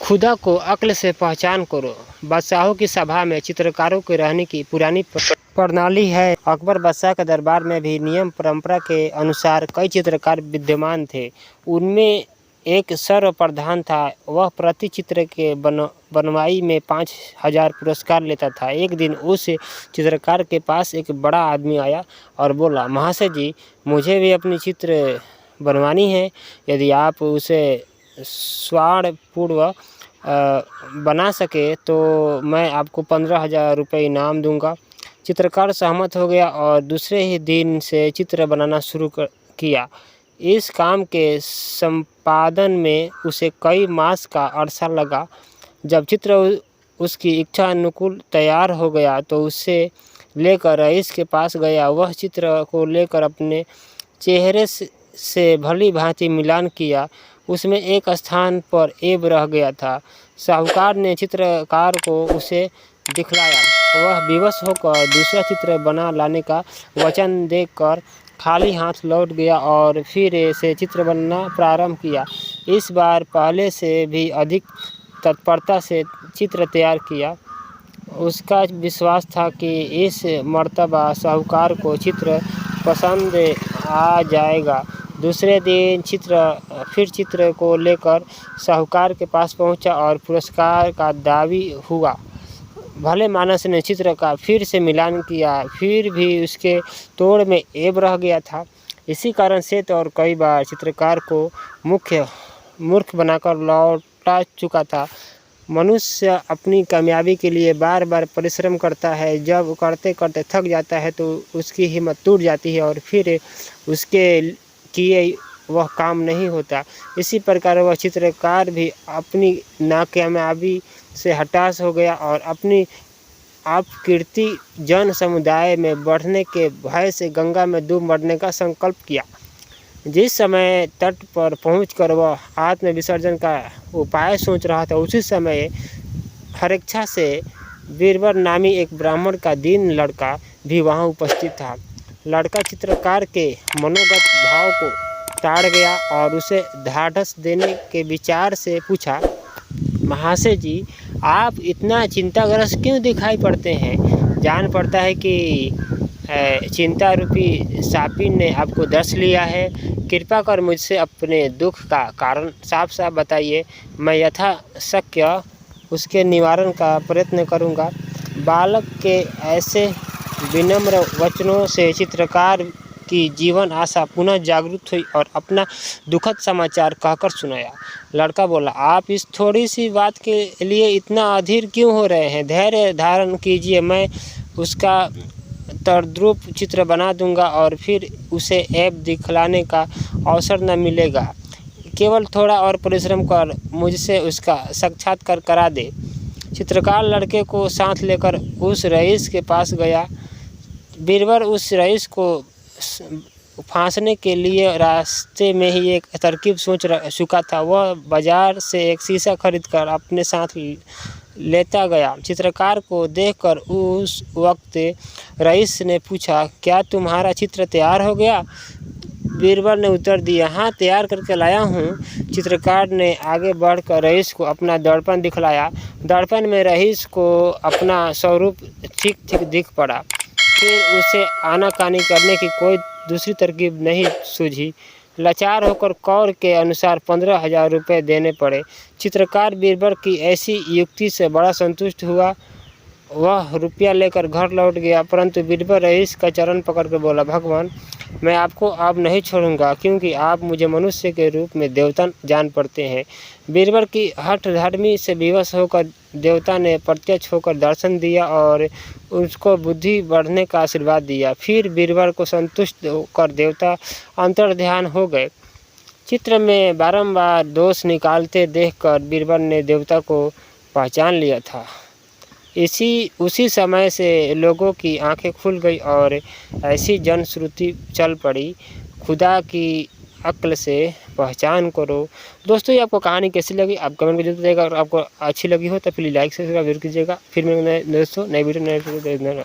खुदा को अक्ल से पहचान करो। बादशाहों की सभा में चित्रकारों के रहने की पुरानी प्रणाली है। अकबर बादशाह के दरबार में भी नियम परंपरा के अनुसार कई चित्रकार विद्यमान थे। उनमें एक सर्वप्रधान था। वह प्रति चित्र के बनवाई में 5,000 पुरस्कार लेता था। एक दिन उस चित्रकार के पास एक बड़ा आदमी आया और बोला, महाशय जी, मुझे भी अपनी चित्र बनवानी है। यदि आप उसे स्वाणपूर्व बना सके तो मैं आपको 15,000 रुपये इनाम दूंगा। चित्रकार सहमत हो गया और दूसरे ही दिन से चित्र बनाना शुरू किया। इस काम के संपादन में उसे कई मास का अरसा लगा। जब चित्र उसकी इच्छा अनुकूल तैयार हो गया तो उसे लेकर रईस के पास गया। वह चित्र को लेकर अपने चेहरे से भली भांति मिलान किया। उसमें एक स्थान पर ऐब रह गया था। साहूकार ने चित्रकार को उसे दिखलाया। वह विवश होकर दूसरा चित्र बना लाने का वचन देकर खाली हाथ लौट गया और फिर से चित्र बनना प्रारंभ किया। इस बार पहले से भी अधिक तत्परता से चित्र तैयार किया। उसका विश्वास था कि इस मर्तबा साहूकार को चित्र पसंद आ जाएगा। दूसरे दिन चित्र को लेकर साहूकार के पास पहुंचा और पुरस्कार का दावी हुआ। भले मानस ने चित्र का फिर से मिलान किया, फिर भी उसके तोड़ में ऐब रह गया था। इसी कारण से और कई बार चित्रकार को मूर्ख बनाकर लौटा चुका था। मनुष्य अपनी कामयाबी के लिए बार बार परिश्रम करता है। जब करते करते थक जाता है तो उसकी हिम्मत टूट जाती है और फिर उसके किए वह काम नहीं होता। इसी प्रकार वह चित्रकार भी अपनी नाकामयाबी से हताश हो गया और अपनी अपकीर्ति जन समुदाय में बढ़ने के भय से गंगा में डूब मरने का संकल्प किया। जिस समय तट पर पहुंचकर वह आत्म विसर्जन का उपाय सोच रहा था, उसी समय हरेच्छा से बीरबल नामी एक ब्राह्मण का दीन लड़का भी वहां उपस्थित था। लड़का चित्रकार के मनोगत भाव को ताड़ गया और उसे ढाढ़स देने के विचार से पूछा, महाशय जी, आप इतना चिंताग्रस्त क्यों दिखाई पड़ते हैं? जान पड़ता है कि चिंता रूपी सापिन ने आपको डस लिया है। कृपा कर मुझसे अपने दुख का कारण साफ साफ बताइए। मैं यथाशक्य उसके निवारण का प्रयत्न करूंगा। बालक के ऐसे विनम्र वचनों से चित्रकार की जीवन आशा पुनः जागृत हुई और अपना दुखद समाचार कहकर सुनाया। लड़का बोला, आप इस थोड़ी सी बात के लिए इतना अधीर क्यों हो रहे हैं? धैर्य धारण कीजिए, मैं उसका तद्रूप चित्र बना दूंगा और फिर उसे ऐब दिखलाने का अवसर न मिलेगा। केवल थोड़ा और परिश्रम कर मुझसे उसका साक्षात्कार करा दे। चित्रकार लड़के को साथ लेकर उस रईस के पास गया। बीरबल उस रईस को फांसने के लिए रास्ते में ही एक तरकीब सोच चुका था। वह बाजार से एक शीशा खरीदकर अपने साथ लेता गया। चित्रकार को देखकर उस वक्त रईस ने पूछा, क्या तुम्हारा चित्र तैयार हो गया? बीरबल ने उत्तर दिया, हाँ, तैयार करके लाया हूँ। चित्रकार ने आगे बढ़कर रईस को अपना दर्पण दिखलाया। दर्पण में रईस को अपना स्वरूप ठीक ठीक दिख पड़ा। फिर उसे आनाकानी करने की कोई दूसरी तरकीब नहीं सूझी। लाचार होकर कौर के अनुसार 15,000 रुपये देने पड़े। चित्रकार बीरबल की ऐसी युक्ति से बड़ा संतुष्ट हुआ। वह रुपया लेकर घर लौट गया, परंतु बीरबल रईस का चरण पकड़कर बोला, भगवान, मैं आपको अब नहीं छोड़ूंगा, क्योंकि आप मुझे मनुष्य के रूप में देवता जान पड़ते हैं। बीरबल की हठधर्मी से विवश होकर देवता ने प्रत्यक्ष होकर दर्शन दिया और उसको बुद्धि बढ़ने का आशीर्वाद दिया। फिर बीरबल को संतुष्ट होकर देवता अंतर्ध्यान हो गए। चित्र में बारंबार दोष निकालते देखकर बीरबल ने देवता को पहचान लिया था। उसी समय से लोगों की आंखें खुल गई और ऐसी जनश्रुति चल पड़ी, खुदा की अक्ल से पहचान करो। दोस्तों, ये आपको कहानी कैसी लगी आप कमेंट में जरूर बताइएगा। अगर आपको अच्छी लगी हो तो प्लीज़ लाइक सब्सक्राइब जरूर कीजिएगा। फिर मैं दोस्तों नई वीडियो नए